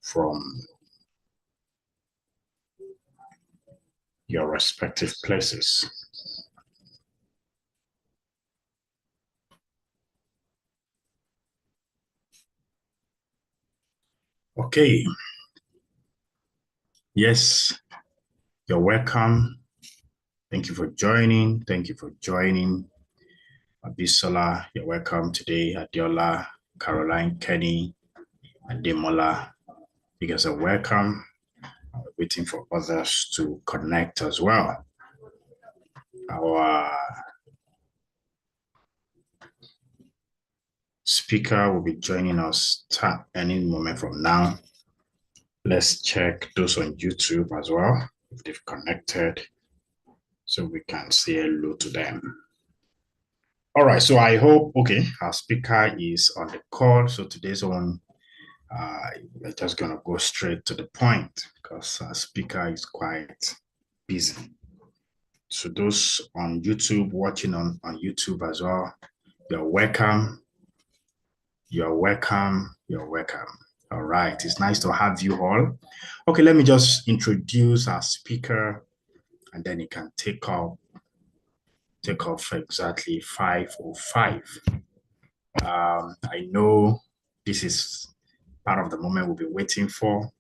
from your respective places. Okay. Yes, you're welcome. Thank you for joining. Thank you for joining. Abisola, you're welcome today. Adiola, Caroline, Kenny, Ademola, you guys are welcome. I'm waiting for others to connect as well. Our speaker will be joining us any moment from now. Let's check those on YouTube as well, if they've connected, so we can say hello to them. All right, so I hope, okay, our speaker is on the call. So today's one, we're just gonna go straight to the point because our speaker is quite busy. So those on YouTube, watching on YouTube as well, you're welcome. You're welcome. You're welcome. All right, it's nice to have you all. Okay, let me just introduce our speaker and then he can take off exactly 5:05. I know this is part of the moment we'll be waiting for.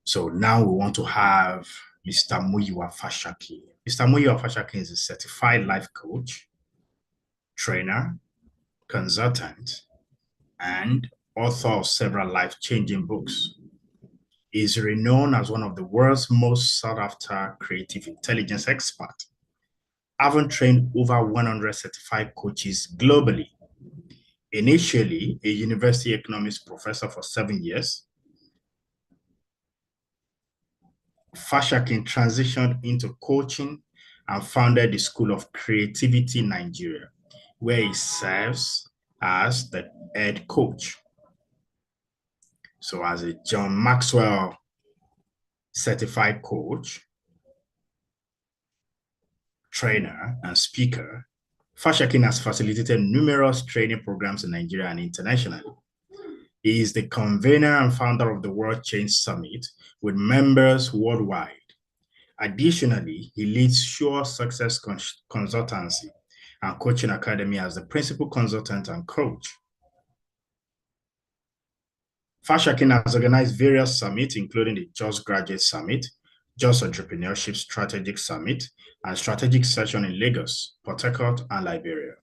So now we want to have Mr. Muyiwa Fasakin. Mr. Muyiwa Fasakin is a certified life coach, trainer, consultant, and author of several life-changing books. He is renowned as one of the world's most sought-after creative intelligence experts, having trained over 100 certified coaches globally. Initially a university economics professor for 7 years, Fasakin transitioned into coaching and founded the School of Creativity in Nigeria, where he serves as the head coach. So as a John Maxwell certified coach, trainer, and speaker, Fasakin has facilitated numerous training programs in Nigeria and internationally. He is the convener and founder of the World Change Summit with members worldwide. Additionally, he leads Sure Success Consultancy and Coaching Academy as the principal consultant and coach. Fasakin has organized various summits, including the Just Graduate Summit, Just Entrepreneurship Strategic Summit, and Strategic Session in Lagos, Port Harcourt, and Liberia.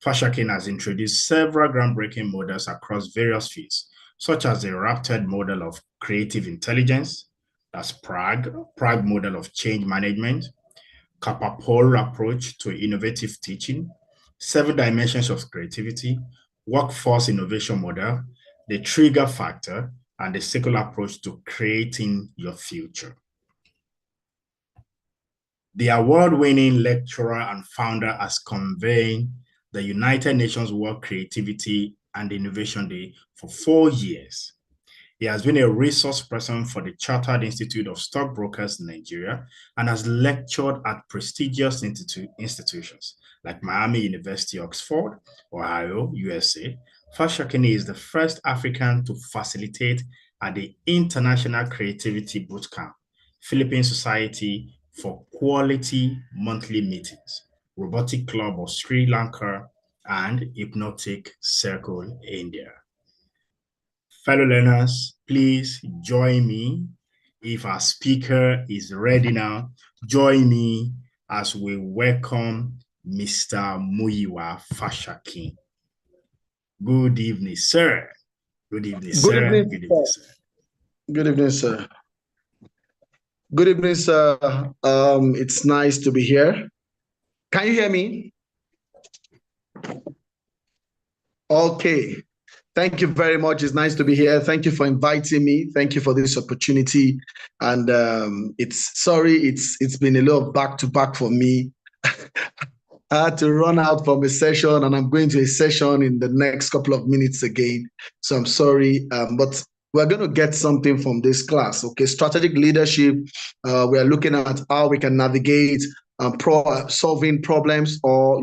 Fasakin has introduced several groundbreaking models across various fields, such as the Rapted model of creative intelligence, that's Prague model of change management, Kappa-Pole approach to innovative teaching, 7 dimensions of creativity, workforce innovation model, the trigger factor, and the circular approach to creating your future. The award-winning lecturer and founder has convened the United Nations World Creativity and Innovation Day for 4 years. He has been a resource person for the Chartered Institute of Stockbrokers in Nigeria and has lectured at prestigious institutions like Miami University, Oxford, Ohio, USA. Fasakin is the first African to facilitate at the International Creativity Bootcamp, Philippine Society for Quality Monthly Meetings, Robotic Club of Sri Lanka, and Hypnotic Circle India. Fellow learners, please join me. If our speaker is ready now, join me as we welcome Mr. Muyiwa Fasakin. Good evening, sir. Good evening, sir. Good evening, sir. Good evening, sir. Good evening, sir. It's nice to be here. Can you hear me? Okay. Thank you very much. It's nice to be here. Thank you for inviting me. Thank you for this opportunity. And it's been a little back-to-back for me. I had to run out from a session and I'm going to a session in the next couple of minutes again. So I'm sorry, but we're going to get something from this class. Okay, strategic leadership. We are looking at how we can navigate solving problems, or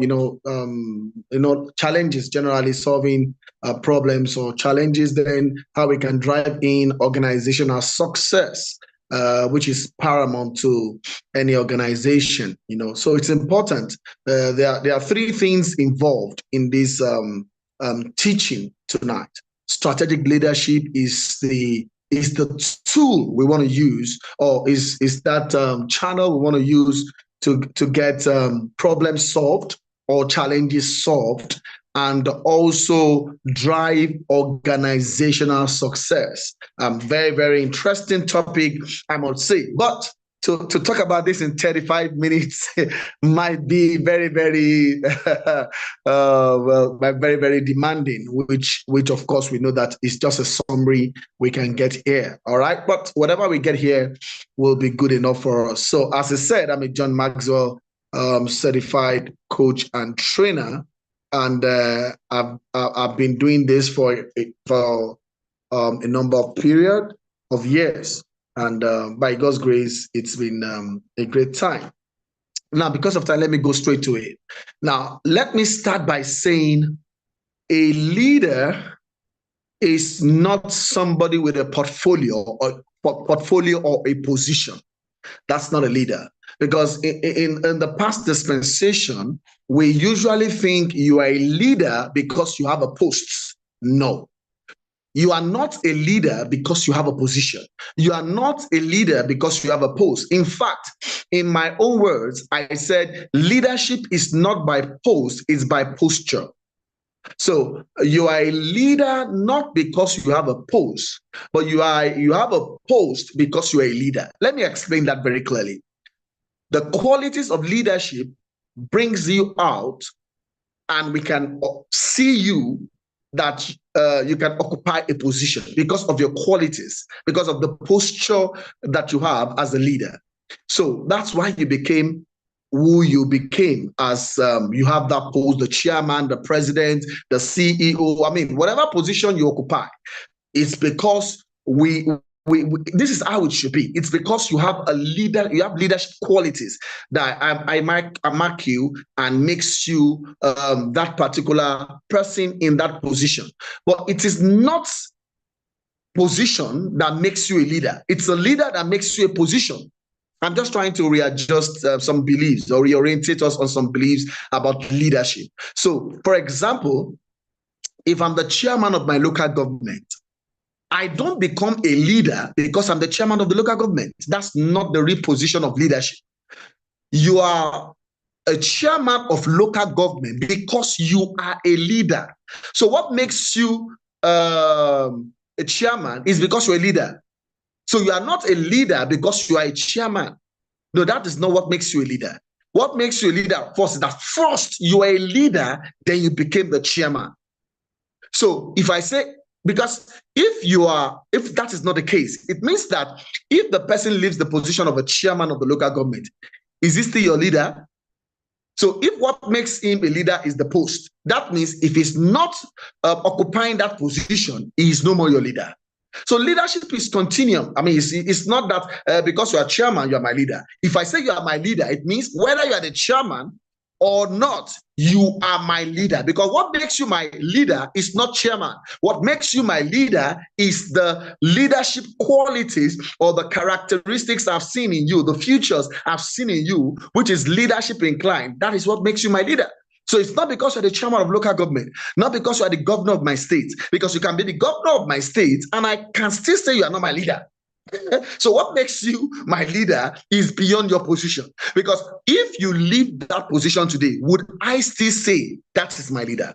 challenges, generally solving problems or challenges, then how we can drive in organizational success, which is paramount to any organization. So it's important. There are three things involved in this teaching tonight. Strategic leadership is the tool we want to use, or is that channel we want to use to get problems solved or challenges solved, and also drive organizational success. Very, very interesting topic, I must say. But to talk about this in 35 minutes might be very, very, very, very demanding, which of course we know that is just a summary we can get here. All right. But whatever we get here will be good enough for us. So as I said, I'm a John Maxwell certified coach and trainer. And I've been doing this for a number of period of years. And by God's grace, it's been a great time. Now, because of time, let me go straight to it. Now, let me start by saying a leader is not somebody with a portfolio or a position. That's not a leader. Because in the past dispensation, we usually think you are a leader because you have a post. No. You are not a leader because you have a position. You are not a leader because you have a post. In fact, in my own words, I said leadership is not by post, it's by posture. So you are a leader not because you have a post, but you have a post because you are a leader. Let me explain that very clearly. The qualities of leadership brings you out, and we can see you that you can occupy a position because of your qualities, because of the posture that you have as a leader. So that's why you became who you became, as you have that post, the chairman, the president, the CEO. I mean, whatever position you occupy, it's because this is how it should be. It's because you have a leader, you have leadership qualities that I mark you and makes you that particular person in that position. But it is not position that makes you a leader. It's a leader that makes you a position. I'm just trying to readjust some beliefs or reorientate us on some beliefs about leadership. So, for example, if I'm the chairman of my local government, I don't become a leader because I'm the chairman of the local government. That's not the real position of leadership. You are a chairman of local government because you are a leader. So what makes you a chairman is because you're a leader. So you are not a leader because you are a chairman. No, that is not what makes you a leader. What makes you a leader first is that first you are a leader, then you became the chairman. So if I say, because if that is not the case, it means that if the person leaves the position of a chairman of the local government, is he still your leader? So if what makes him a leader is the post, that means if he's not occupying that position, he is no more your leader. So leadership is continuum. I mean, it's not that because you are chairman, you are my leader. If I say you are my leader, it means whether you are the chairman or not, you are my leader. Because what makes you my leader is not chairman. What makes you my leader is the leadership qualities or the characteristics I've seen in you, the futures I've seen in you, which is leadership inclined. That is what makes you my leader. So it's not because you're the chairman of local government, not because you are the governor of my state, because you can be the governor of my state and I can still say you are not my leader. So what makes you my leader is beyond your position. Because if you leave that position today, would I still say that is my leader?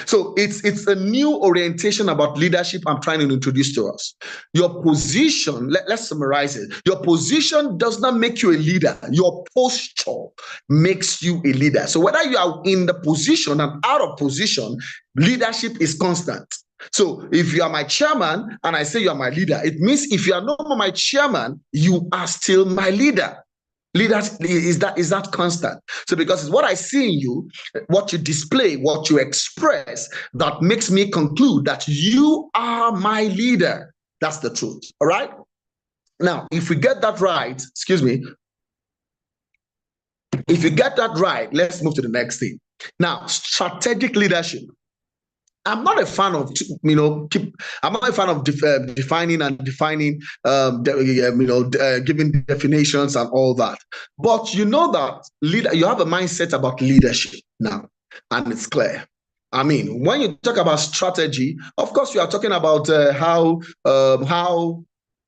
So it's a new orientation about leadership I'm trying to introduce to us. Your position, let's summarize it. Your position does not make you a leader. Your posture makes you a leader. So whether you are in the position and out of position, leadership is constant. So if you are my chairman and I say you are my leader, it means if you are no more my chairman, you are still my leader. Leader is that constant. So because it's what I see in you, what you display, what you express, that makes me conclude that you are my leader. That's the truth. All right. Now, if we get that right, excuse me. If you get that right, let's move to the next thing. Now, strategic leadership. I'm not a fan of, I'm not a fan of defining and defining, giving definitions and all that. But you know that you have a mindset about leadership now, and it's clear. I mean, when you talk about strategy, of course, you are talking about how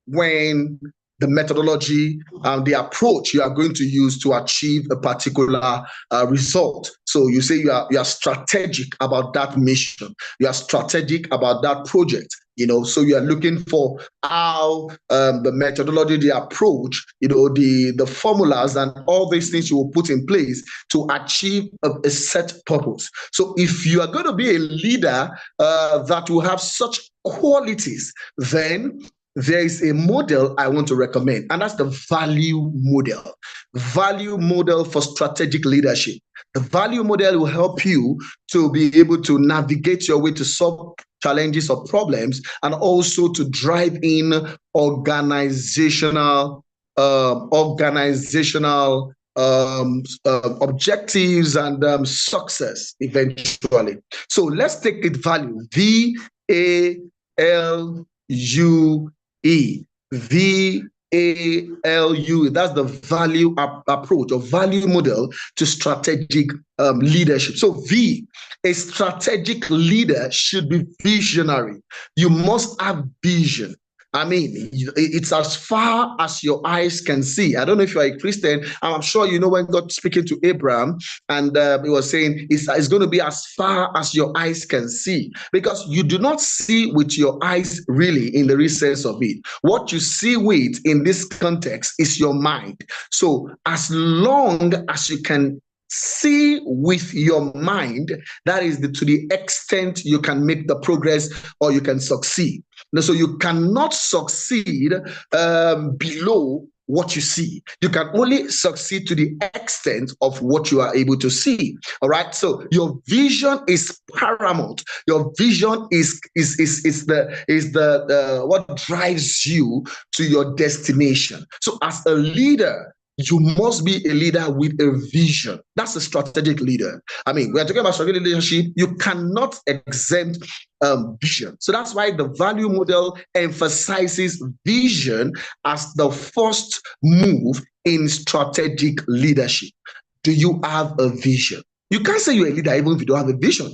when the methodology and the approach you are going to use to achieve a particular result. So you say you are strategic about that mission. You are strategic about that project. So you are looking for how the methodology, the approach, the formulas and all these things you will put in place to achieve a set purpose. So if you are going to be a leader that will have such qualities, then there is a model I want to recommend, and that's the value model. Value model for strategic leadership. The value model will help you to be able to navigate your way to solve challenges or problems, and also to drive in organizational objectives and success eventually. So let's take it value. VALU. That's the value approach or value model to strategic leadership. So a strategic leader should be visionary. You must have vision. I mean, it's as far as your eyes can see. I don't know if you're a Christian. I'm sure you know when God speaking to Abraham, and he was saying it's going to be as far as your eyes can see, because you do not see with your eyes really in the real sense of it. What you see with in this context is your mind. So as long as you can see with your mind, that is to the extent you can make the progress or you can succeed. So you cannot succeed below what you see. You can only succeed to the extent of what you are able to see. All right. So your vision is paramount. Your vision is the what drives you to your destination. So as a leader, you must be a leader with a vision. That's a strategic leader. I mean, we're talking about strategic leadership. You cannot exempt vision. So that's why the value model emphasizes vision as the first move in strategic leadership. Do you have a vision? You can't say you're a leader even if you don't have a vision.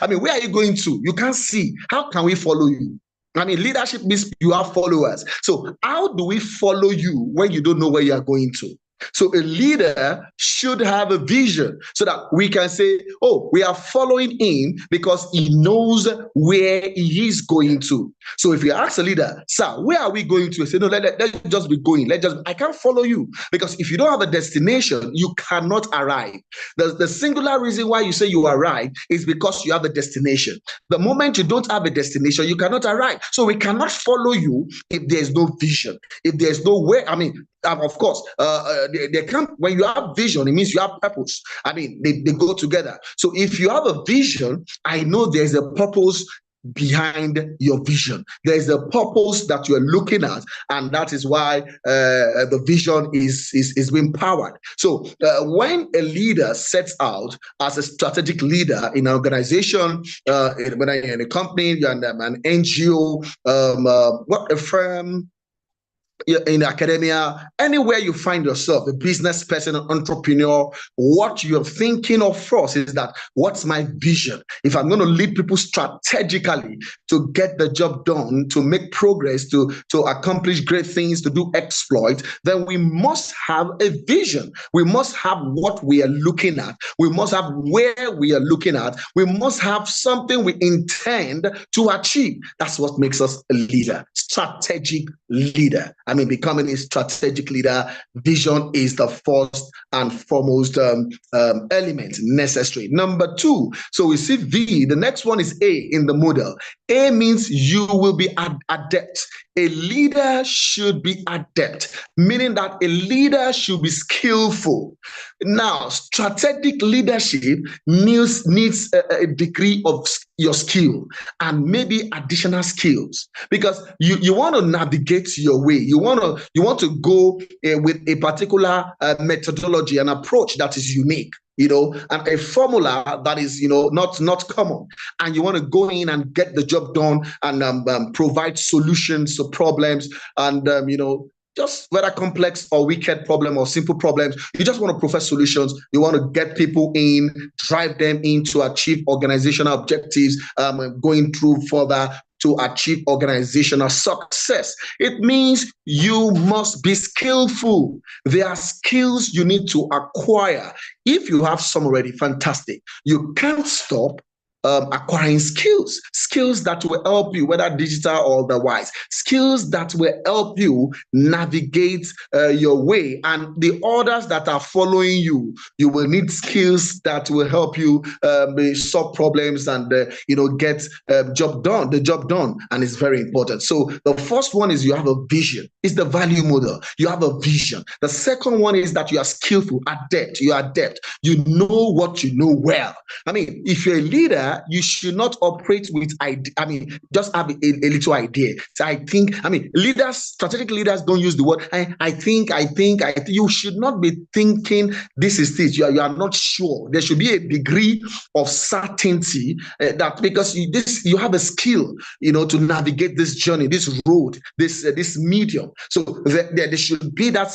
I mean, where are you going to? You can't see. How can we follow you? I mean, leadership means you have followers. So how do we follow you when you don't know where you are going to? So a leader should have a vision so that we can say, oh, we are following him because he knows where he is going to. So if you ask a leader, sir, where are we going to? I say, no, let's just be going. I can't follow you, because if you don't have a destination, you cannot arrive. The singular reason why you say you arrive is because you have a destination. The moment you don't have a destination, you cannot arrive. So we cannot follow you if there's no vision, if there's no way. I mean, of course, they can't. When you have vision, it means you have purpose. I mean, they go together. So if you have a vision, I know there's a purpose behind your vision. There's a purpose that you're looking at, and that is why the vision is being powered. So when a leader sets out as a strategic leader in an organization, whether in a company, an NGO, a firm, in academia, anywhere you find yourself, a business person, an entrepreneur, what you're thinking of first is that, what's my vision? If I'm going to lead people strategically to get the job done, to make progress, to accomplish great things, to do exploit, then we must have a vision. We must have what we are looking at. We must have where we are looking at. We must have something we intend to achieve. That's what makes us a leader, strategic leader. I mean, becoming a strategic leader, vision is the first and foremost element necessary. Number two, so we see V. The next one is A in the model. A means you will be adept. A leader should be adept, meaning that a leader should be skillful. Now, strategic leadership needs a degree of your skill and maybe additional skills, because you want to navigate your way. You want to go with a particular methodology and approach that is unique, and a formula that is, not common. And you want to go in and get the job done and provide solutions to problems and, just whether complex or wicked problem or simple problems, you just want to provide solutions. You want to get people in, drive them in to achieve organizational objectives, going through further to achieve organizational success. It means you must be skillful. There are skills you need to acquire. If you have some already, fantastic. You can't stop acquiring skills that will help you, whether digital or otherwise, skills that will help you navigate your way. And the others that are following you, you will need skills that will help you solve problems and get the job done. And it's very important. So the first one is you have a vision. It's the value model. You have a vision. The second one is that you are skillful, adept. You are adept. You know what you know well. I mean, if you're a leader, you should not operate with just have a little idea. So strategic leaders don't use the word I think. You should not be thinking this is this. You are not sure. There should be a degree of certainty that because you have a skill, to navigate this journey, this road, this medium. So there should be that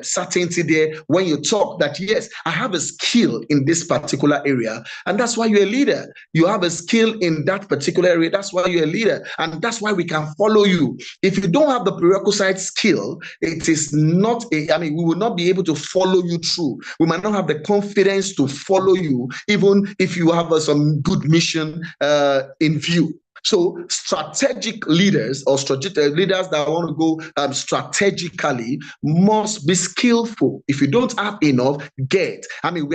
certainty there when you talk that, yes, I have a skill in this particular area, and that's why you're a leader. You have a skill in that particular area. That's why you're a leader. And that's why we can follow you. If you don't have the prerequisite skill, it is not we will not be able to follow you through. We might not have the confidence to follow you, even if you have some good mission in view. So strategic leaders or strategic leaders that want to go strategically must be skillful. If you don't have enough, we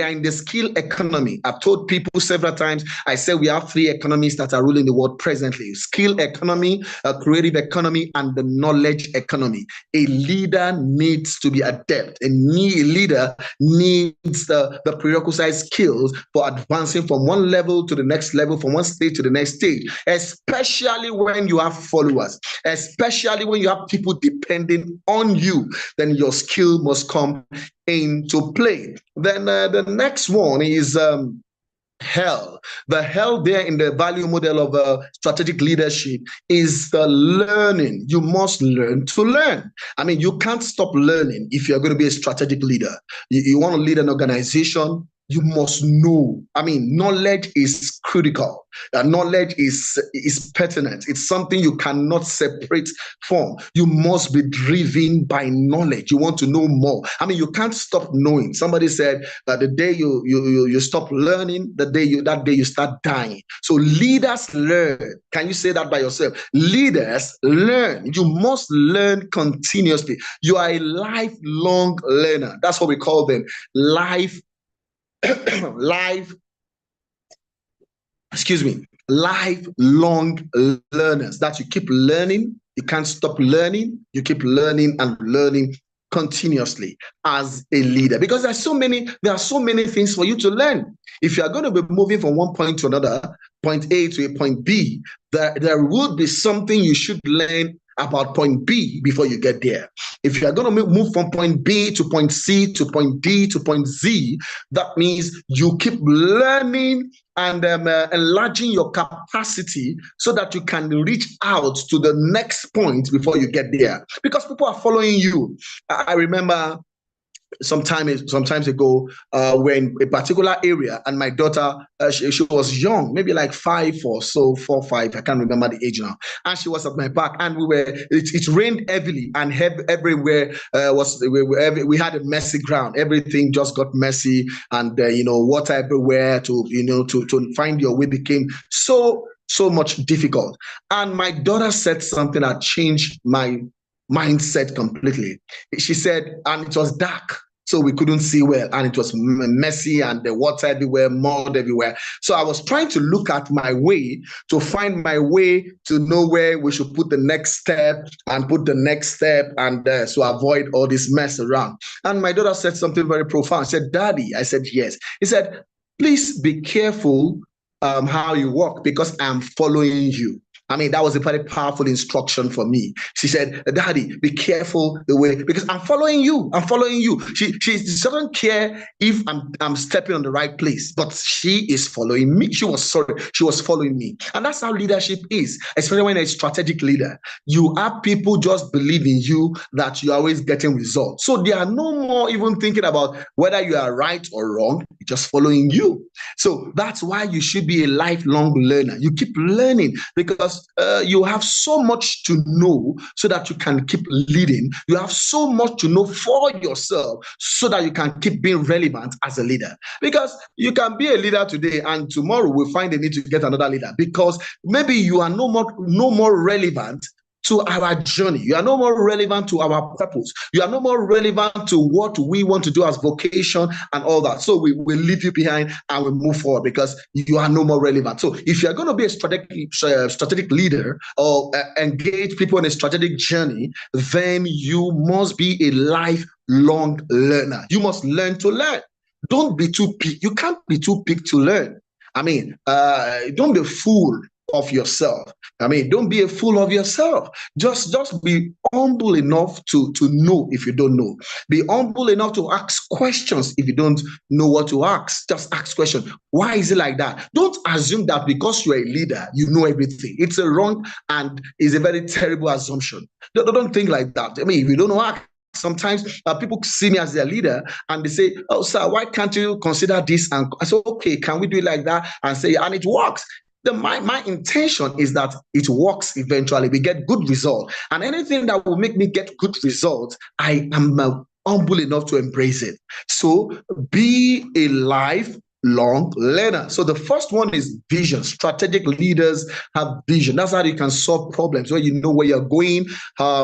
are in the skill economy. I've told people several times, I say we have three economies that are ruling the world presently: skill economy, a creative economy, and the knowledge economy. A leader needs to be adept. A leader needs the prerequisite skills for advancing from one level to the next level, from one stage to the next stage, especially when you have followers, especially when you have people depending on you. Then your skill must come into play. Then the next one is hell. The hell there in the value model of strategic leadership is the learning. You must learn to learn. You can't stop learning if you're going to be a strategic leader. You want to lead an organization, you must know. Knowledge is critical. Knowledge is pertinent. It's something you cannot separate from. You must be driven by knowledge. You want to know more. You can't stop knowing. Somebody said that the day you stop learning, that day you start dying. So leaders learn. Can you say that by yourself? Leaders learn. You must learn continuously. You are a lifelong learner. That's what we call them. Lifelong learners. That you keep learning, you can't stop learning, you keep learning and learning continuously as a leader, because there are so many things for you to learn. If you are going to be moving from one point to another, point A to a point B, there will be something you should learn about point B before you get there. If you are going to move from point B to point C to point D to point Z, that means you keep learning and enlarging your capacity so that you can reach out to the next point before you get there, because people are following you. I remember sometimes ago when a particular area, and my daughter, she was young, maybe like 5 or so, 4, 5, I can't remember the age now, and she was at my back, and it rained heavily, and everywhere we had a messy ground. Everything just got messy, and water everywhere. To find your way became so much difficult. And my daughter said something that changed my mindset completely. She said, and it was dark. so we couldn't see well, and it was messy and the water everywhere, mud everywhere. So I was trying to look at my way to find my way to know where we should put the next step and put the next step, and so avoid all this mess around. And my daughter said something very profound. She said, "Daddy," I said, "Yes." He said, "Please be careful how you walk, because I'm following you." I mean, that was a very powerful instruction for me. She said, "Daddy, be careful the way, because I'm following you. I'm following you." She doesn't care if I'm stepping on the right place, but she is following me. She was following me. And that's how leadership is, especially when a strategic leader. You have people just believe in you, that you're always getting results. So they are no more even thinking about whether you are right or wrong, just following you. So that's why you should be a lifelong learner. You keep learning, because you have so much to know so that you can keep leading. You have so much to know for yourself so that you can keep being relevant as a leader. Because you can be a leader today, and tomorrow we'll find a need to get another leader, because maybe you are no more relevant to our journey. You are no more relevant to our purpose. You are no more relevant to what we want to do as vocation and all that. So we leave you behind and we move forward, because you are no more relevant. So if you're going to be a strategic leader, or engage people in a strategic journey, then you must be a lifelong learner. You must learn to learn. Don't be too big. You can't be too big to learn. I mean, don't be a fool of yourself. I mean, don't be a fool of yourself. Just be humble enough to know if you don't know. Be humble enough to ask questions if you don't know what to ask. Just ask questions. Why is it like that? Don't assume that because you're a leader, you know everything. It's a wrong and is a very terrible assumption. Don't think like that. I mean, if you don't know, ask. Sometimes people see me as their leader and they say, "Oh, sir, why can't you consider this?" And I say, "Okay, can we do it like that?" And say, and it works. My intention is that it works eventually. We get good results. And anything that will make me get good results, I am humble enough to embrace it. So be a lifelong learner. So the first one is vision. Strategic leaders have vision. That's how you can solve problems, where you know where you're going,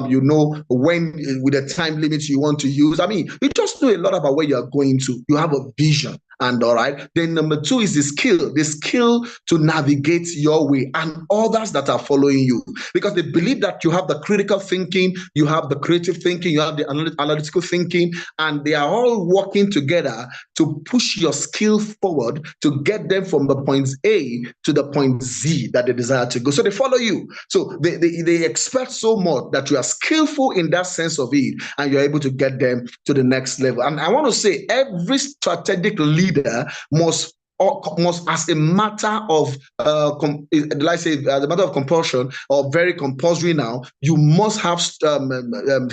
you know when, with the time limits you want to use. I mean, you just know a lot about where you're going to. You have a vision. And all right, then number two is the skill to navigate your way and others that are following you, because they believe that you have the critical thinking, you have the creative thinking, you have the analytical thinking, and they are all working together to push your skill forward to get them from the point A to the point Z that they desire to go. So they follow you. So they expect so much that you are skillful in that sense of it, and you're able to get them to the next level. And I want to say, every strategic leader must, as a matter of the matter of compulsion, or very compulsory now, you must have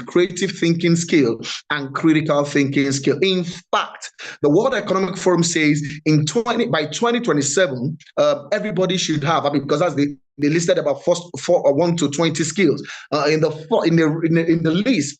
creative thinking skill and critical thinking skill. In fact, the World Economic Forum says by 2027, everybody should have, I mean, because that's they listed about 1 to 20 skills in the list.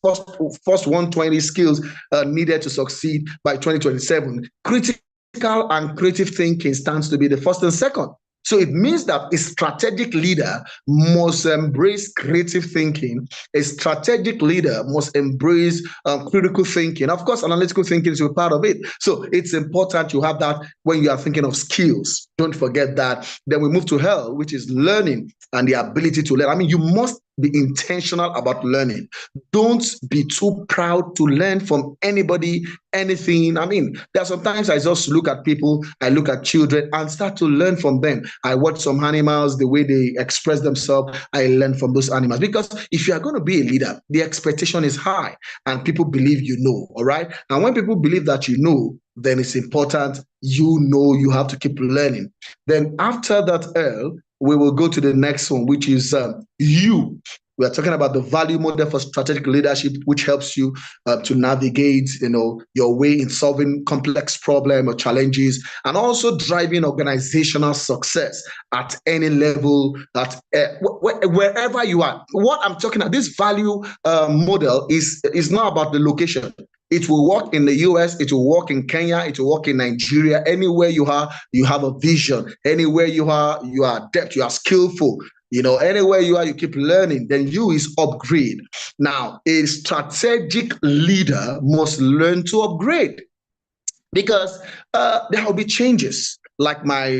First 120 skills needed to succeed by 2027. Critical and creative thinking stands to be the first and second. So it means that a strategic leader must embrace creative thinking. A strategic leader must embrace critical thinking. Of course, analytical thinking is a part of it. So it's important you have that when you are thinking of skills. Don't forget that. Then we move to L, which is learning and the ability to learn. I mean, you must be intentional about learning. Don't be too proud to learn from anybody, anything. I mean, there are sometimes I just look at people, I look at children and start to learn from them. I watch some animals, the way they express themselves, I learn from those animals. Because if you are going to be a leader, the expectation is high and people believe you know, all right? And when people believe that you know, then it's important you know you have to keep learning. Then after that L, we will go to the next one, which is U. We are talking about the value model for strategic leadership, which helps you to navigate, your way in solving complex problems or challenges, and also driving organizational success at any level, wherever you are. What I'm talking about, this value model is not about the location. It will work in the US, it will work in Kenya, it will work in Nigeria. Anywhere you are, you have a vision. Anywhere you are adept, you are skillful. Anywhere you are, you keep learning. Then you is upgrade. Now, a strategic leader must learn to upgrade because there will be changes. Like my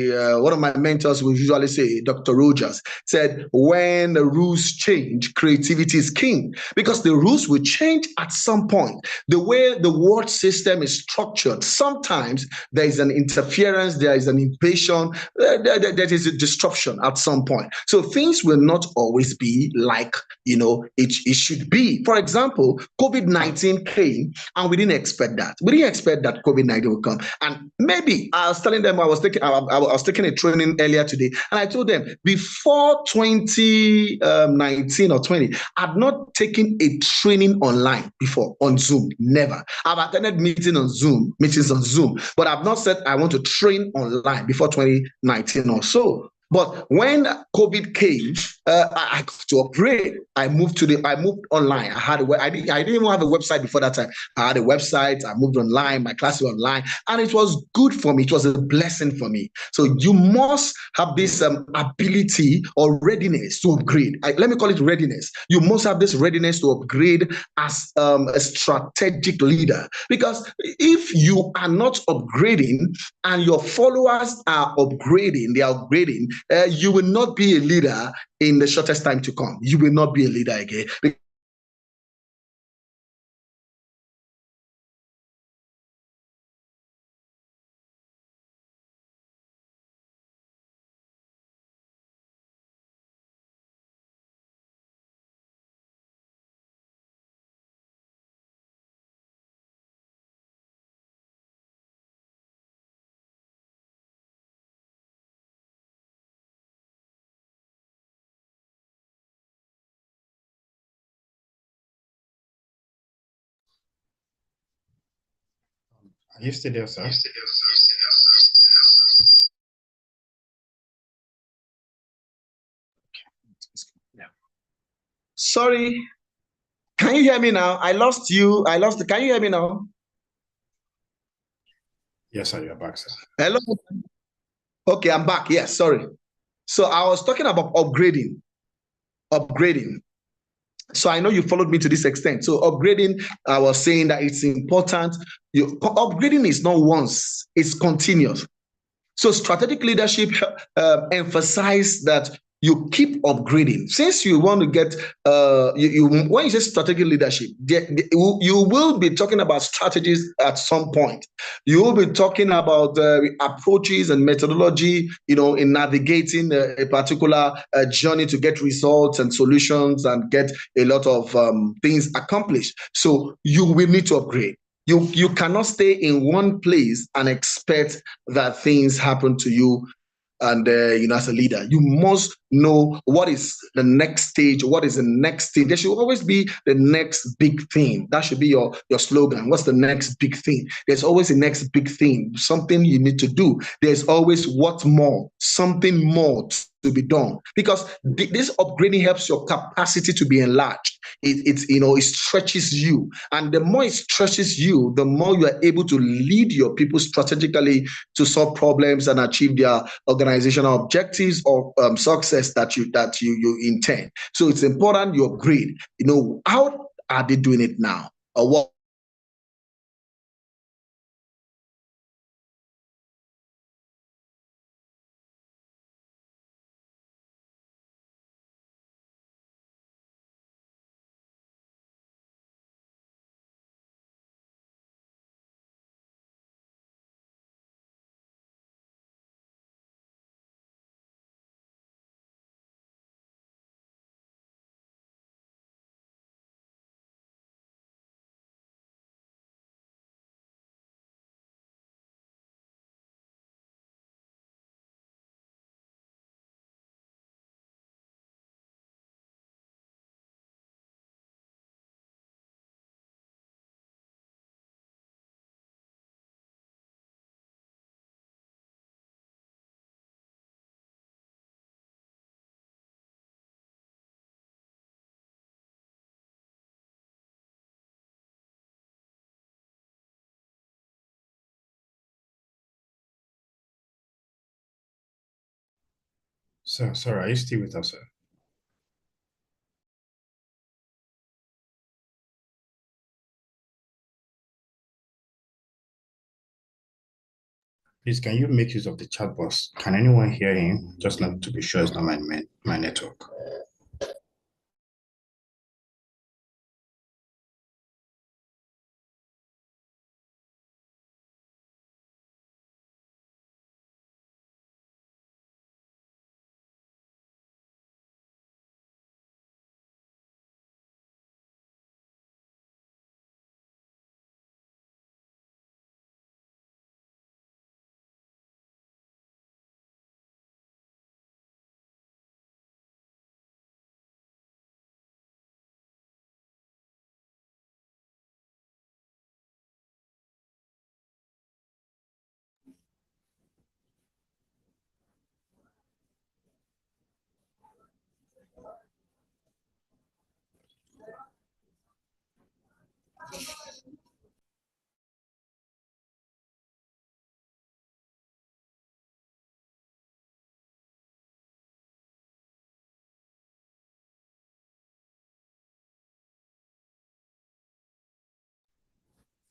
one of my mentors will usually say, Dr. Rogers said, when the rules change, creativity is king, because the rules will change at some point. The way the world system is structured, sometimes there is an interference, there is an invasion, there is a disruption at some point. So things will not always be like it should be. For example, COVID-19 came and we didn't expect that. We didn't expect that COVID-19 would come. And maybe I was telling them, I was taking a training earlier today, and I told them before 2019 or 20, I've not taken a training online before on Zoom. Never. I've attended meetings on Zoom, but I've not said I want to train online before 2019 or so. But when COVID came, I had to upgrade. I moved online. I didn't even have a website before that time. I had a website. I moved online. My classes were online, and it was good for me. It was a blessing for me. So you must have this ability or readiness to upgrade. Let me call it readiness. You must have this readiness to upgrade as a strategic leader, because if you are not upgrading and your followers are upgrading, you will not be a leader in the shortest time to come. You will not be a leader again. Are you still there, sir? Sorry, can you hear me now? I lost you. Can you hear me now? Yes, sir, you're back, sir. Hello. Okay, I'm back. Yes, sorry. So I was talking about upgrading. So I know you followed me to this extent. So upgrading, I was saying that it's important. Upgrading is not once, it's continuous. So strategic leadership emphasize that you keep upgrading. Since you want to get, when you say strategic leadership, you will be talking about strategies at some point. You will be talking about approaches and methodology, in navigating a particular journey to get results and solutions and get a lot of things accomplished. So you will need to upgrade. You cannot stay in one place and expect that things happen to you. And as a leader, you must know what is the next stage. What is the next thing? There should always be the next big thing. That should be your slogan. What's the next big thing? There's always the next big thing. Something you need to do. There's always what more. Something more to be done, because this upgrading helps your capacity to be enlarged. It stretches you, and the more it stretches you, the more you are able to lead your people strategically to solve problems and achieve their organizational objectives or success that you intend. So it's important you upgrade. How are they doing it now, or what? Sir, sorry, are you still with us, sir? Please, can you make use of the chat box? Can anyone hear him? Just not to be sure it's not my network.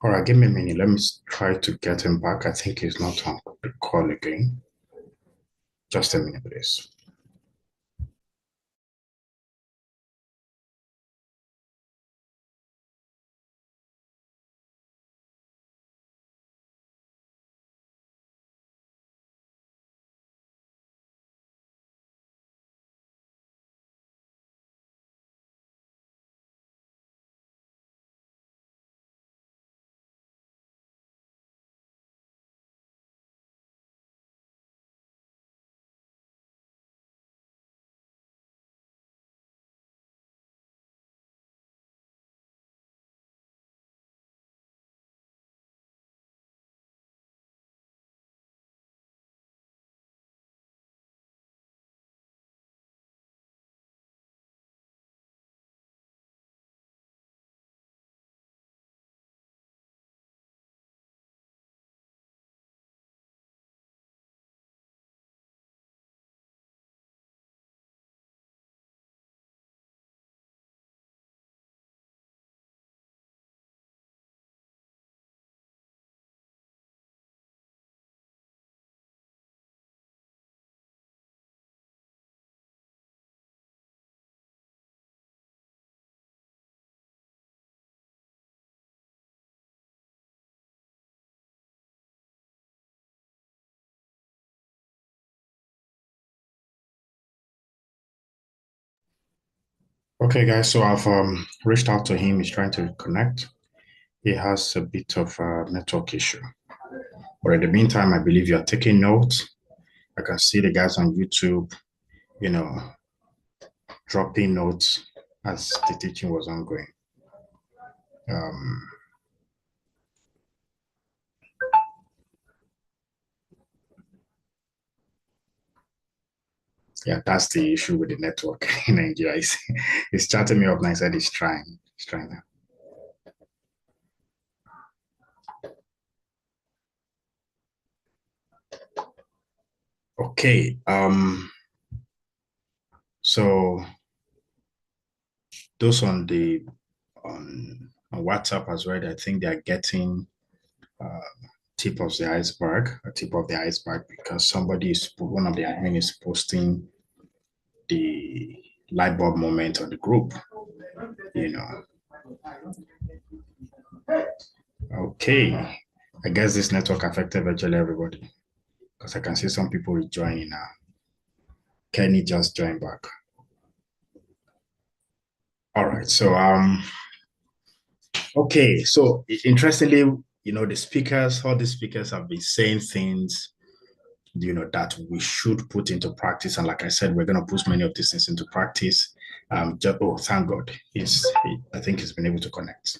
All right, give me a minute. Let me try to get him back. I think he's not on the call again. Just a minute, please. Okay, guys, so I've reached out to him. He's trying to connect. He has a bit of a network issue. But in the meantime, I believe you're taking notes. I can see the guys on YouTube, you know, dropping notes as the teaching was ongoing. Um, yeah, that's the issue with the network in Nigeria. He's chatting me up and I said he's trying. He's trying now. Okay. So those on WhatsApp as well, I think they are getting tip of the iceberg, a tip of the iceberg, because one of the admin is posting the light bulb moment on the group, you know. Okay. I guess this network affected virtually everybody because I can see some people rejoining now. Kenny just joined back. All right. So okay. So interestingly, all the speakers have been saying things, that we should put into practice. And like I said, we're going to put many of these things into practice. Thank God. I think he's been able to connect.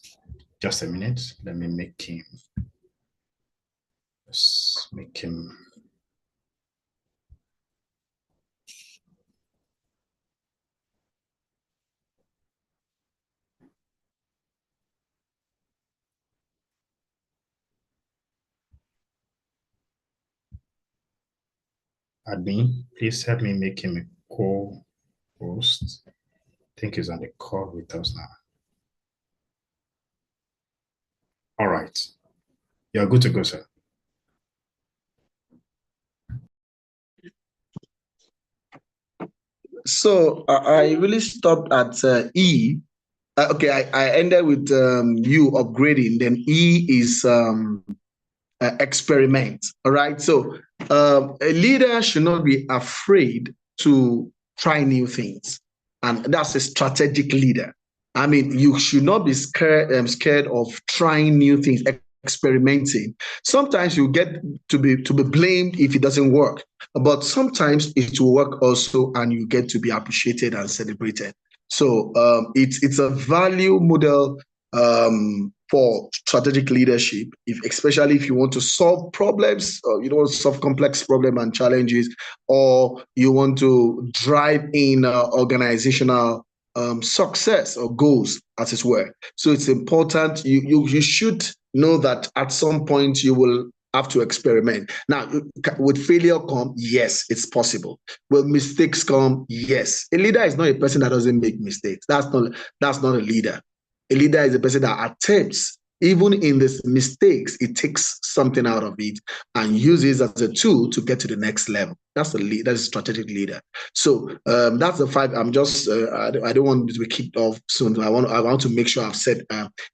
Just a minute. Let me make him. Let's make him. Admin, please help me make him a co-host. I think he's on the call with us now. All right. You're good to go, sir. So I really stopped at E. Okay, I ended with U, upgrading. Then E is experiment. All right. So a leader should not be afraid to try new things, and that's a strategic leader. I mean, you should not be scared of trying new things, experimenting. Sometimes you get to be blamed if it doesn't work, but sometimes it will work also, and you get to be appreciated and celebrated. So it's a value model for strategic leadership, especially if you want to solve problems, or you don't want to solve complex problems and challenges, or you want to drive in organizational success or goals, as it were. So it's important. You should know that at some point you will have to experiment. Now, with failure come, yes, it's possible. Will mistakes come? Yes. A leader is not a person that doesn't make mistakes. That's not a leader. A leader is a person that attempts, even in these mistakes, it takes something out of it and uses it as a tool to get to the next level. That's the lead. That's a strategic leader. So that's the five. I'm just. I don't want to be kicked off soon. I want to make sure I've said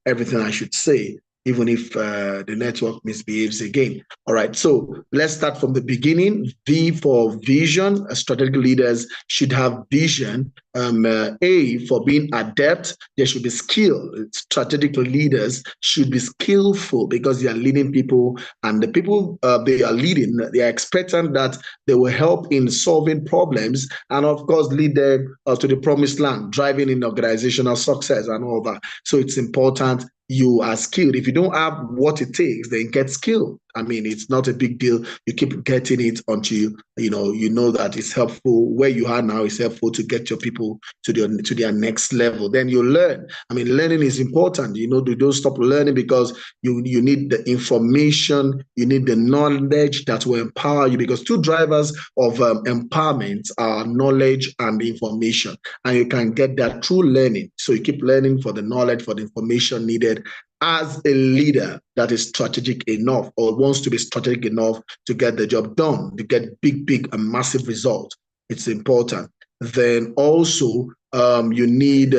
everything I should say, even if the network misbehaves again. All right, so let's start from the beginning. V for vision. Strategic leaders should have vision. A for being adept, there should be skill. Strategic leaders should be skillful because they are leading people, and the people they are leading, they are expectant that they will help in solving problems and, of course, lead them to the promised land, driving in organizational success and all that. So it's important you are skilled. If you don't have what it takes, then get skilled. I mean, it's not a big deal. You keep getting it until you know that it's helpful. Where you are now is helpful to get your people to their next level. Then you learn. I mean, learning is important. You don't stop learning because you need the information, you need the knowledge that will empower you. Because two drivers of empowerment are knowledge and information, and you can get that through learning. So you keep learning for the knowledge, for the information needed. As a leader that is strategic enough or wants to be strategic enough to get the job done, to get big and massive results, it's important. Then also you need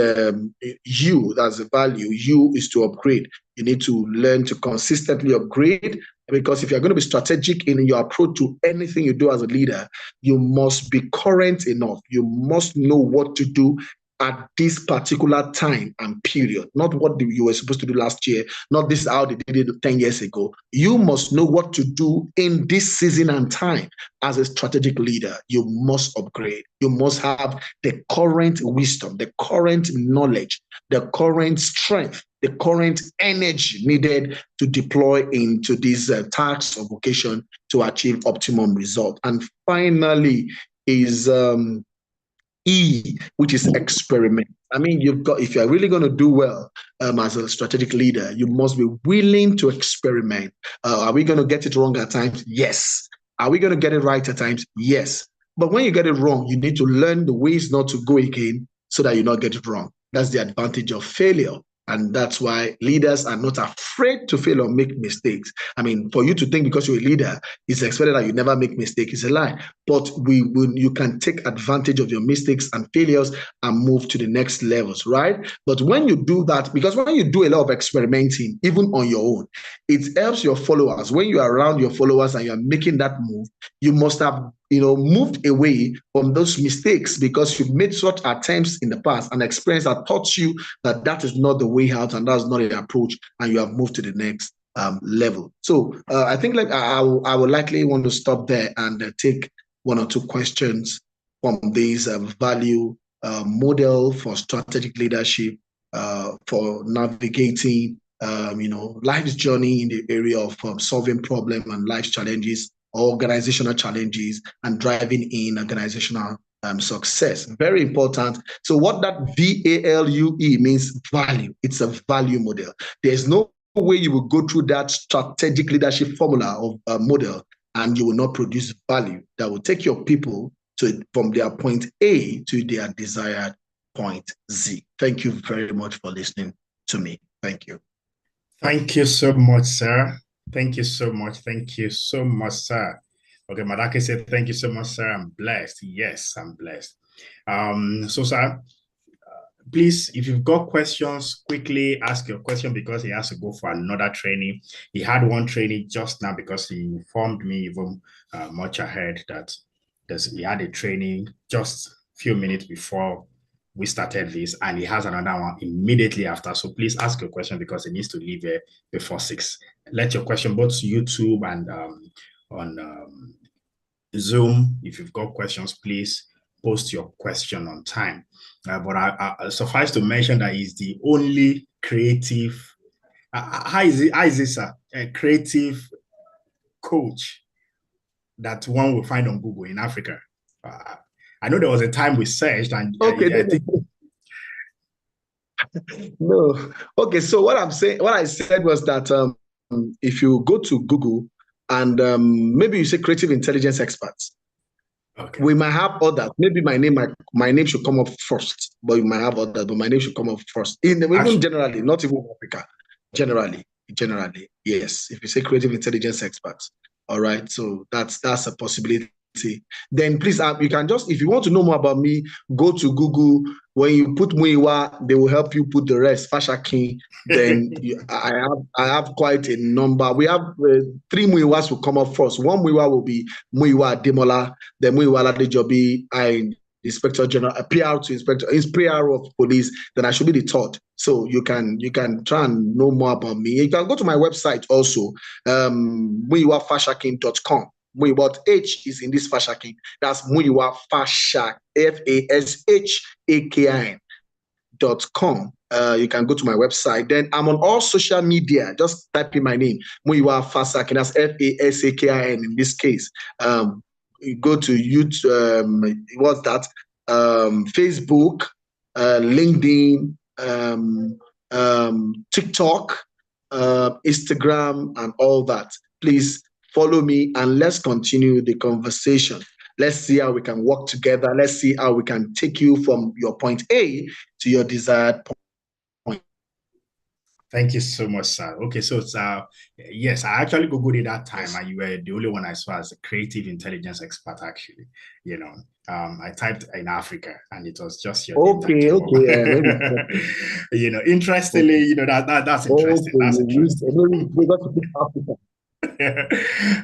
you, that's a value. You is to upgrade. You need to learn to consistently upgrade, because if you're going to be strategic in your approach to anything you do as a leader, you must be current enough. You must know what to do at this particular time and period, not what you were supposed to do last year, not this is how they did it 10 years ago. You must know what to do in this season and time. As a strategic leader, you must upgrade. You must have the current wisdom, the current knowledge, the current strength, the current energy needed to deploy into these tasks or vocation to achieve optimum result. And finally is E, which is experiment. I mean, if you're really going to do well as a strategic leader, you must be willing to experiment. Are we going to get it wrong at times? Yes. Are we going to get it right at times? Yes. But when you get it wrong, you need to learn the ways not to go again so that you not get it wrong. That's the advantage of failure. And that's why leaders are not afraid to fail or make mistakes. I mean, for you to think because you're a leader, it's expected that you never make mistakes is a lie. But you can take advantage of your mistakes and failures and move to the next levels, right? But when you do that, because when you do a lot of experimenting, even on your own, it helps your followers. When you are around your followers and you're making that move, you must have moved away from those mistakes because you've made such attempts in the past and experience that taught you that that is not the way out and that's not an approach, and you have moved to the next level. So I think I would likely want to stop there and take one or two questions from this value model for strategic leadership for navigating life's journey in the area of solving problem and life challenges, organizational challenges, and driving in organizational success. Very important. So what that VALUE means, value. It's a value model. There's no way you will go through that strategic leadership formula of model and you will not produce value that will take your people from their point A to their desired point Z. Thank you very much for listening to me. Thank you. Thank you so much, sir. Thank you so much. Thank you so much, sir. Okay, Madake said, thank you so much, sir. I'm blessed. Yes, I'm blessed. So, sir, please, if you've got questions, quickly ask your question because he has to go for another training. He had one training just now because he informed me even much ahead that he had a training just a few minutes before we started this, and he has another one immediately after. So please ask your question because he needs to leave here before 6. Let your question both to YouTube and on Zoom. If you've got questions, please post your question on time. But I suffice to mention that he's the only creative. How is this a creative coach that one will find on Google in Africa? I know there was a time we searched, and okay, I think. No. Okay, so what I said was that if you go to Google and maybe you say creative intelligence experts, okay, we might have others. Maybe my name should come up first, but you might have others, but my name should come up first. Even generally, not even Africa. Generally, yes. If you say creative intelligence experts, all right. So that's a possibility. Then please, you can just, if you want to know more about me, go to Google. When you put Muiwa, they will help you put the rest. Fasakin. Then I have quite a number. We have 3 Muiwas will come up first. One Muiwa will be Muiwa Demola, then Muiwa Ladejobi, Inspector General, PR to Inspector, PR of Police. Then I should be the third. So you can try and know more about me. You can go to my website also, muiwafashakin.com. Muiwa H is in this Fasakin. That's Muiwa Fashak, FASHAKIN.com. You can go to my website. Then I'm on all social media. Just type in my name, Muiwa Fasakin. That's FASAKIN in this case. You go to YouTube. What's that? Facebook, LinkedIn, TikTok, Instagram, and all that. Please follow me and let's continue the conversation. Let's see how we can work together. Let's see how we can take you from your point A to your desired point. Thank you so much, sir. Okay, so yes, I actually Googled it that time, and you were the only one I saw as a creative intelligence expert, actually. I typed in Africa, and it was just your name. Okay. Interestingly, that's interesting. That's interesting.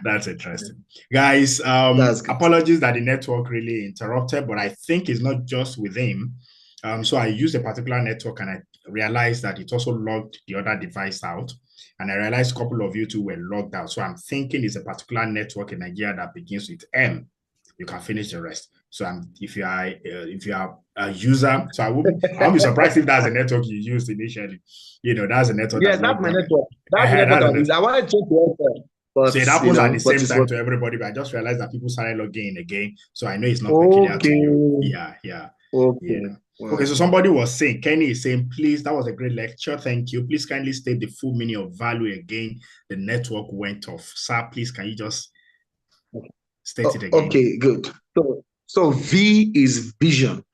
That's interesting. Guys, apologies that the network really interrupted, but I think it's not just with him. So I used a particular network and I realized that it also logged the other device out. And I realized a couple of you two were logged out. So I'm thinking it's a particular network in Nigeria that begins with M. You can finish the rest. So if you are a user, so I won't be surprised if that's the network you used initially. That's a network. Yes, that's my network. That's the network. I want to check the so it happens at the same time to everybody, but I just realized that people started logging in again. So I know it's not peculiar to you. Yeah. Okay. Wow. Okay, so somebody was saying, Kenny is saying, please, that was a great lecture. Thank you. Please kindly state the full meaning of value again. The network went off. Sir, please, can you just state it again? Okay, good. So V is vision.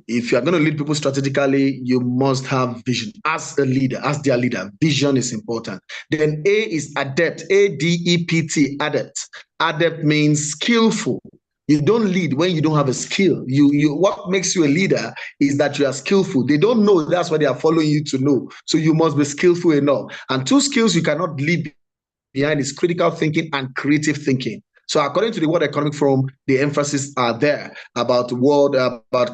If you are going to lead people strategically, you must have vision as a leader, as their leader. Vision is important. Then A is adept, ADEPT, adept. Adept means skillful. You don't lead when you don't have a skill. What makes you a leader is that you are skillful. They don't know. That's why they are following you to know. So you must be skillful enough. And 2 skills you cannot leave behind is critical thinking and creative thinking. So according to the World Economic Forum, the emphasis are there about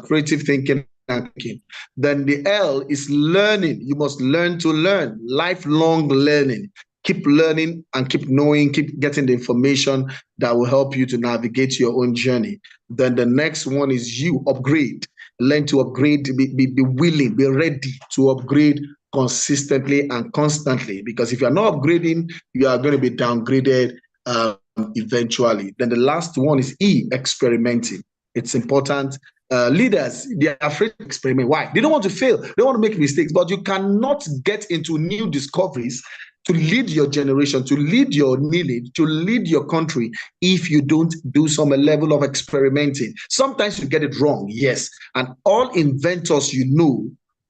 creative thinking and thinking. Then the L is learning. You must learn to learn, lifelong learning. Keep learning and keep knowing, keep getting the information that will help you to navigate your own journey. Then the next one is you, upgrade. Learn to upgrade, be willing, be ready to upgrade consistently and constantly. Because if you're not upgrading, you are going to be downgraded eventually. Then the last one is E, experimenting. It's important. Leaders, they're afraid to experiment. Why? They don't want to fail. They don't want to make mistakes, but you cannot get into new discoveries to lead your generation, to lead your lineage, to lead your country if you don't do some level of experimenting. Sometimes you get it wrong, yes. And all inventors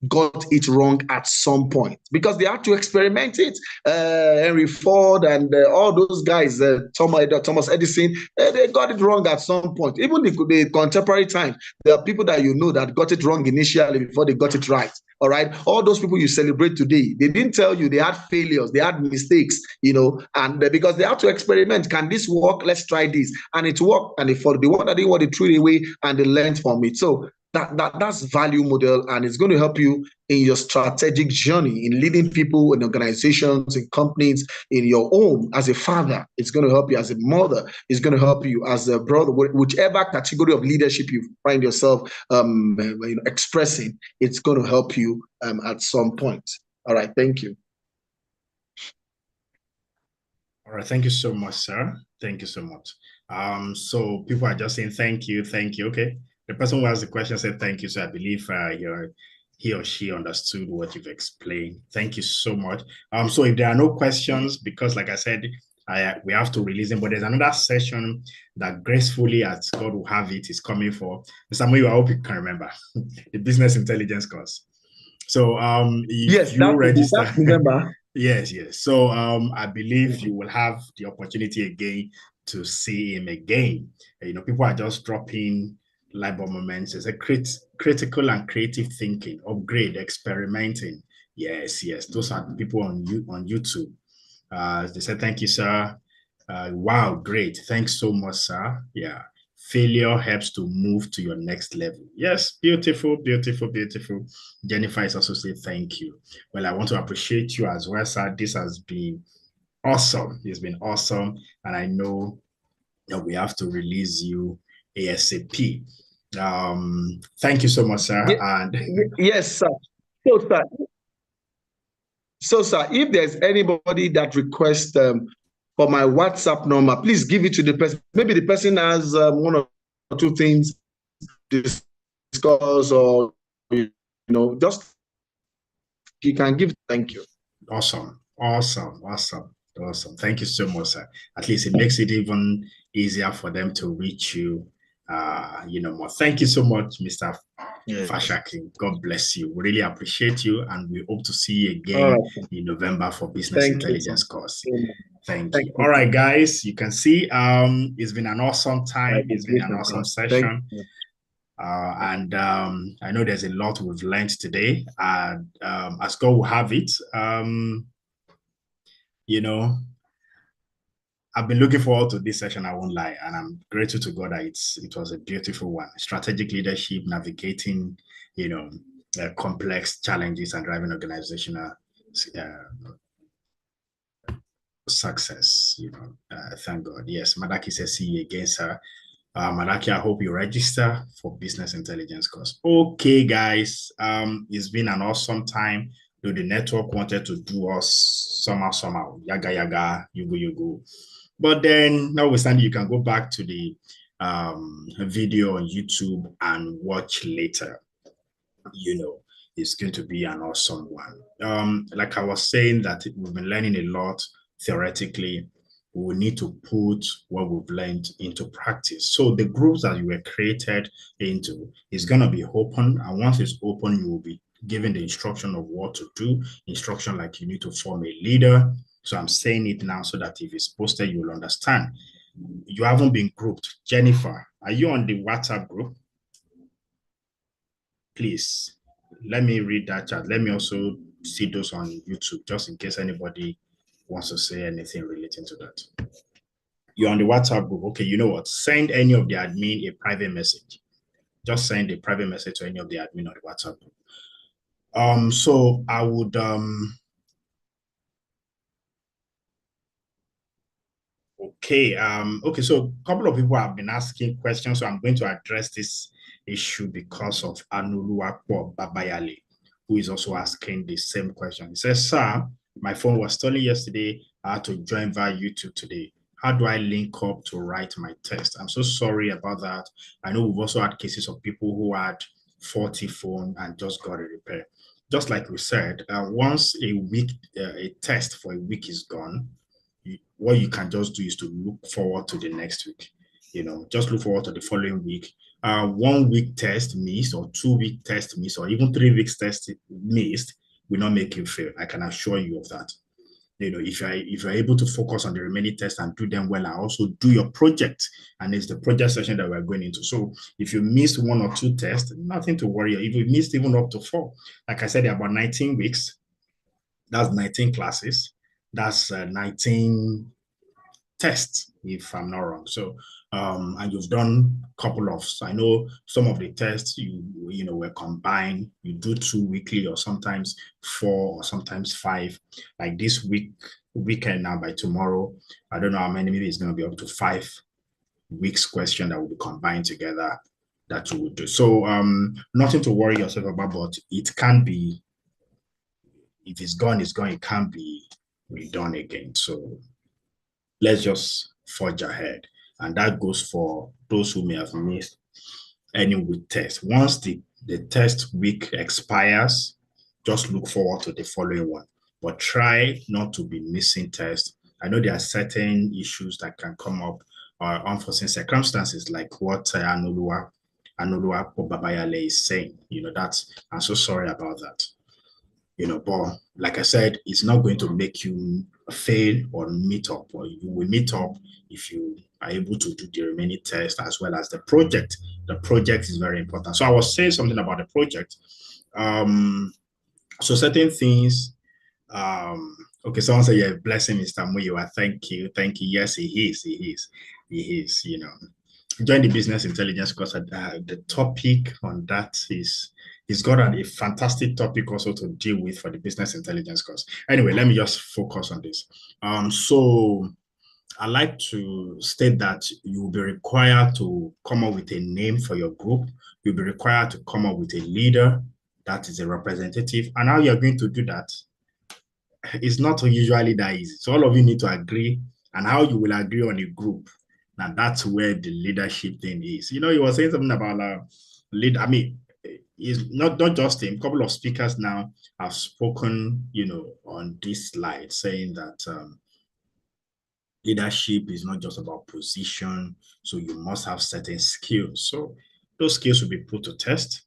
got it wrong at some point because they had to experiment it. Henry Ford and all those guys, Thomas Edison, they got it wrong at some point. Even the contemporary time, there are people that you know that got it wrong initially before they got it right. All right, all those people you celebrate today, they didn't tell you they had failures, they had mistakes, and because they had to experiment. Can this work? Let's try this, and it worked. And for the one that didn't want to throw it away, and they learned from it. So that's value model, and it's going to help you in your strategic journey in leading people in organizations, in companies, in your home as a father. It's going to help you as a mother. It's going to help you as a brother, whichever category of leadership you find yourself expressing. It's going to help you at some point. All right, thank you. All right, thank you so much, sir. Thank you so much. So people are just saying thank you. Okay. The person who asked the question said thank you. So I believe he or she understood what you've explained. Thank you so much. So if there are no questions, because like I said, we have to release them, but there's another session that gracefully, as God will have it, is coming for. Samuel, I hope you can remember the business intelligence course. So if you register, remember. Yes. So I believe you will have the opportunity again to see him again. People are just dropping light bulb moments. It's a critical and creative thinking, upgrade, experimenting. Yes. Those are people on YouTube. They said, thank you, sir. Wow, great. Thanks so much, sir. Yeah. Failure helps to move to your next level. Yes, beautiful. Jennifer is also saying thank you. Well, I want to appreciate you as well, sir. This has been awesome. It's been awesome. And I know that we have to release you ASAP. Thank you so much, sir. Yeah, and yes, sir. So, sir, if there's anybody that requests for my WhatsApp number, please give it to the person. Maybe the person has one or two things to discuss, or just you can give. Thank you. Awesome. Thank you so much, sir. At least it makes it even easier for them to reach you. More. Thank you so much, Mr. Fasakin. God bless you. We really appreciate you, and we hope to see you again in November for Business Intelligence course. Thank you. All right, guys, you can see it's been an awesome time. It's been an awesome session. And I know there's a lot we've learned today. And as God will have it, I've been looking forward to this session, I won't lie, and I'm grateful to God that it was a beautiful one. Strategic leadership, navigating, complex challenges and driving organizational success. Thank God. Yes, Madaki says, see you again, sir. Madaki, I hope you register for Business Intelligence course. Okay, guys, it's been an awesome time. Though the network wanted to do us somehow, yaga, you go. But then, notwithstanding, you can go back to the video on YouTube and watch later. It's going to be an awesome one. Like I was saying, that we've been learning a lot theoretically. We will need to put what we've learned into practice. So the groups that you were created into is going to be open. And once it's open, you will be given the instruction of what to do. Instruction like you need to form a leader. So I'm saying it now so that if it's posted, you will understand. You haven't been grouped. Jennifer, are you on the WhatsApp group? Please, let me read that chat. Let me also see those on YouTube, just in case anybody wants to say anything relating to that. You're on the WhatsApp group. Okay, you know what? Send any of the admin a private message. Just send a private message to any of the admin on the WhatsApp group. So I would okay. So a couple of people have been asking questions, so I'm going to address this issue because of Anuluakpo Babayale, who is also asking the same question. He says, sir, my phone was stolen yesterday. I had to join via YouTube today. How do I link up to write my test? I'm so sorry about that. I know we've also had cases of people who had faulty phone and just got a repair. Just like we said, once a test for a week is gone, what you can just do is to look forward to the next week. Just look forward to the following week. 1 week test missed or 2 week test missed or even 3 weeks test missed will not make you fail. I can assure you of that. If you're able to focus on the remaining tests and do them well, and also do your project, and it's the project session that we're going into. So if you missed 1 or 2 tests, nothing to worry. If you missed even up to 4, like I said, about 19 weeks, that's 19 classes, that's 19 tests, if I'm not wrong. So and you've done a couple of, I know some of the tests were combined. You do 2 weekly, or sometimes 4, or sometimes 5. Like this weekend now, by tomorrow, I don't know how many, maybe it's going to be up to 5 weeks question that will be combined together that you would do. So nothing to worry yourself about, but it can be, if it's gone, it's gone. It can't be redone again. So let's just forge ahead. And that goes for those who may have missed any week test. Once the test week expires, just look forward to the following one. But try not to be missing tests. I know there are certain issues that can come up, or unforeseen circumstances, like what Anolua Babayale is saying. I'm so sorry about that. But like I said, it's not going to make you fail or meet up, or you will meet up if you are able to do the remaining test as well as the project. The project is very important. So I was saying something about the project. So certain things, okay, someone said, yeah, blessing Mr. Muyiwa. Thank you. Yes, he is, Join the business intelligence course. The topic on that is, he's got a fantastic topic also to deal with for the business intelligence course. Anyway, let me just focus on this. So I like to state that you will be required to come up with a name for your group. You'll be required to come up with a leader that is a representative. And how you're going to do that is not usually that easy. So all of you need to agree, and how you will agree on a group. Now that's where the leadership thing is. You was saying something about lead. I mean, it's not just him. A couple of speakers now have spoken, on this slide, saying that leadership is not just about position. So you must have certain skills. So those skills will be put to test.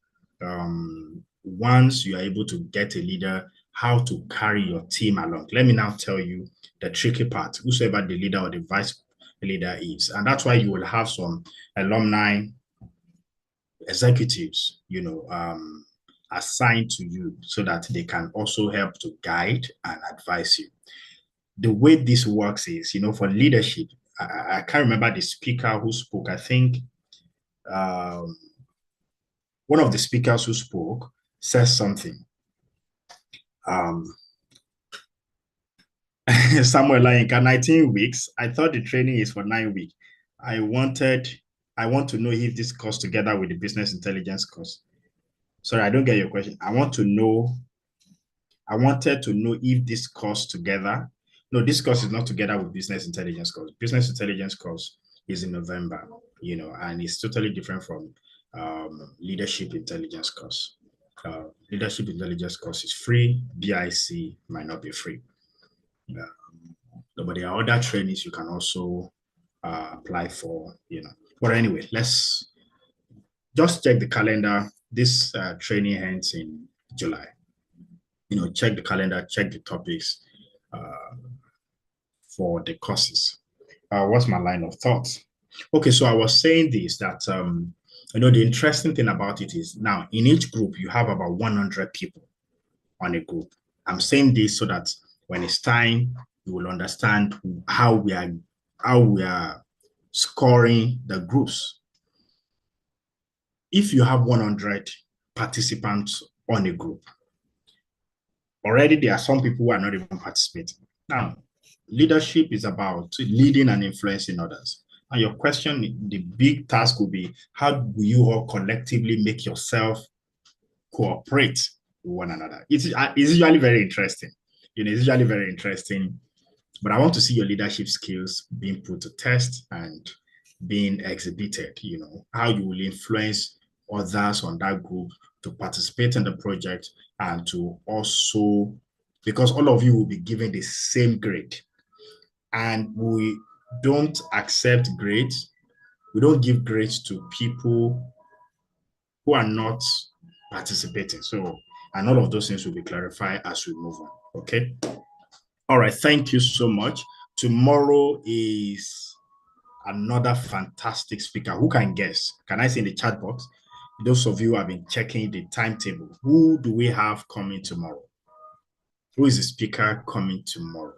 Once you are able to get a leader, how to carry your team along. Let me now tell you the tricky part, whosoever the leader or the vice leader is. And that's why you will have some alumni executives, assigned to you, so that they can also help to guide and advise you. The way this works is, for leadership, I can't remember the speaker who spoke. I think one of the speakers who spoke says something. Samuel Lainka, 19 weeks. I thought the training is for 9 weeks. I want to know if this course together with the business intelligence course. Sorry, I don't get your question. I wanted to know if this course together. No, this course is not together with business intelligence course. Business intelligence course is in November, and it's totally different from leadership intelligence course. Leadership intelligence course is free. BIC might not be free. But there are other trainings you can also apply for, But anyway, let's just check the calendar. This training ends in July. Check the calendar, check the topics for the courses. What's my line of thought? Okay, so I was saying this, that the interesting thing about it is, now in each group you have about 100 people on a group. I'm saying this so that when it's time, you will understand how we are scoring the groups. If you have 100 participants on a group, already there are some people who are not even participating. Now, leadership is about leading and influencing others. And your question, the big task will be, how will you all collectively make yourself cooperate with one another? It's usually very interesting. It's usually very interesting. But I want to see your leadership skills being put to test and being exhibited, how you will influence others on that group to participate in the project, and to also, because all of you will be given the same grade. And we don't accept grades. We don't give grades to people who are not participating. So, and all of those things will be clarified as we move on. Okay. All right. Thank you so much. Tomorrow is another fantastic speaker. Who can guess? Can I see in the chat box? Those of you who have been checking the timetable, who do we have coming tomorrow? Who is the speaker coming tomorrow?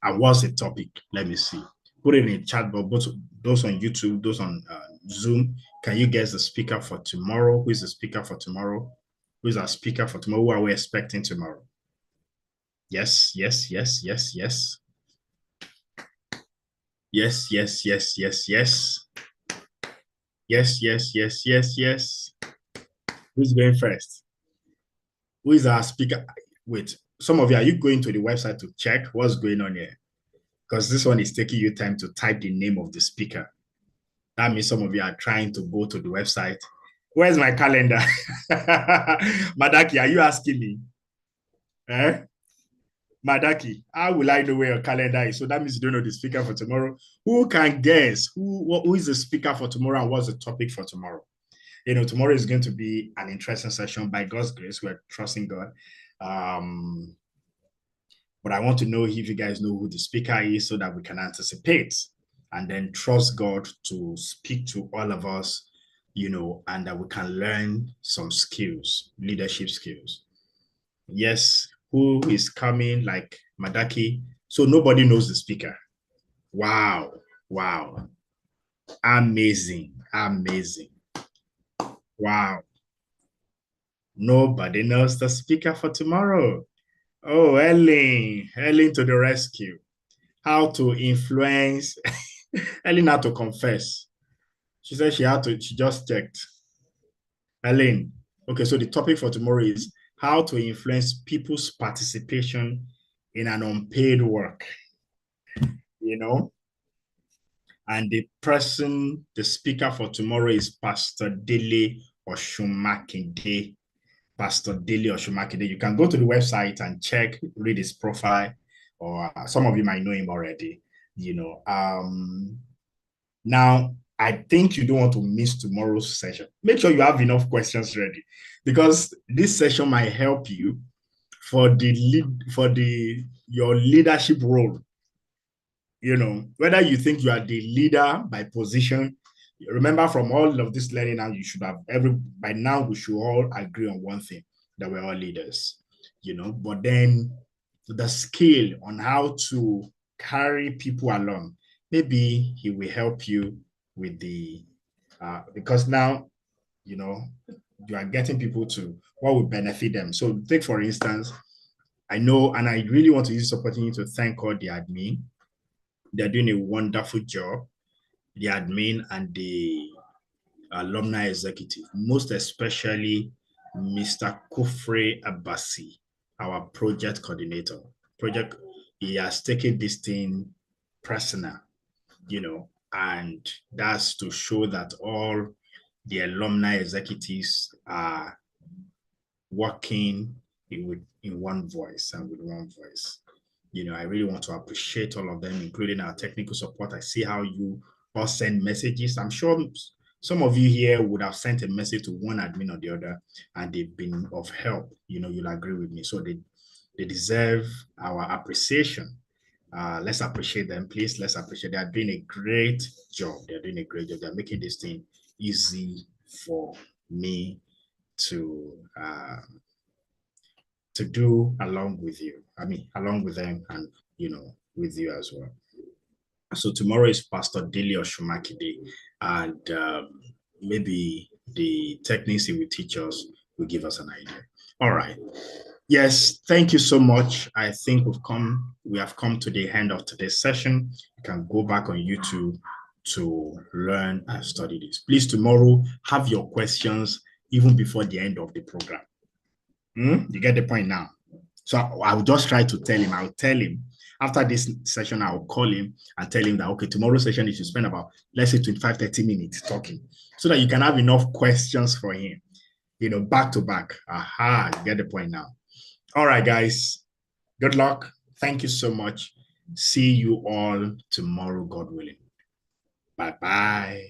And what's the topic? Let me see. Put it in the chat box, both those on YouTube, those on Zoom. Can you guess the speaker for tomorrow? Who is the speaker for tomorrow? Who is our speaker for tomorrow? Who are we expecting tomorrow? Yes, yes, yes, yes, yes. Yes, yes, yes, yes, yes. Yes, yes, yes, yes, yes. Who's going first? Who is our speaker? Wait, some of you, are you going to the website to check what's going on here? Because this one is taking you time to type the name of the speaker. That means some of you are trying to go to the website. Where's my calendar? Madaki, are you asking me? Eh? Madaki, how will I know where your calendar is? So that means you don't know the speaker for tomorrow. Who can guess who is the speaker for tomorrow and what's the topic for tomorrow? Tomorrow is going to be an interesting session. By God's grace, we're trusting God. But I want to know if you guys know who the speaker is so that we can anticipate and then trust God to speak to all of us, and that we can learn some skills, leadership skills. Yes, who is coming, like Madaki? So nobody knows the speaker. Wow, wow. Amazing, amazing. Wow. Nobody knows the speaker for tomorrow. Oh, Ellen to the rescue. How to influence. Ellen had to confess. She said she just checked. Ellen, okay, so the topic for tomorrow is how to influence people's participation in an unpaid work, And the speaker for tomorrow is Pastor Dele Oshumakinde. Pastor Dele Oshumakinde. You can go to the website and check, read his profile, or some of you might know him already. Now, I think you don't want to miss tomorrow's session. Make sure you have enough questions ready, because this session might help you for your leadership role. Whether you think you are the leader by position, remember from all of this learning now, you should have by now we should all agree on one thing, that we're all leaders, but then the skill on how to carry people along, maybe he will help you with because now, you are getting people to what will benefit them. So take, for instance, I know, and I really want to use this opportunity to thank all the admin. They're doing a wonderful job, the admin and the alumni executive, most especially Mr. Kufre Abasi, our project coordinator. He has taken this thing personal, and that's to show that all the alumni executives are working in one voice and with one voice. I really want to appreciate all of them, including our technical support. I see how you all send messages. I'm sure some of you here would have sent a message to one admin or the other, and they've been of help. You'll agree with me. So they deserve our appreciation. Let's appreciate them, please. Let's appreciate. They are doing a great job. They're doing a great job. They're making this thing easy for me to do along with you. Along with them, and with you as well. So tomorrow is Pastor Dele Oshumakide, and maybe the techniques he will teach us will give us an idea. All right. Yes, thank you so much. I think we have come to the end of today's session. You can go back on YouTube to learn and study this. Please, tomorrow, have your questions even before the end of the program. You get the point now? So I'll just try to tell him. I'll tell him after this session, I'll call him and tell him that, okay, tomorrow's session, you should spend about, let's say, 25, 30 minutes talking, so that you can have enough questions for him, back to back. Aha, you get the point now. All right, guys. Good luck. Thank you so much. See you all tomorrow, God willing. Bye-bye.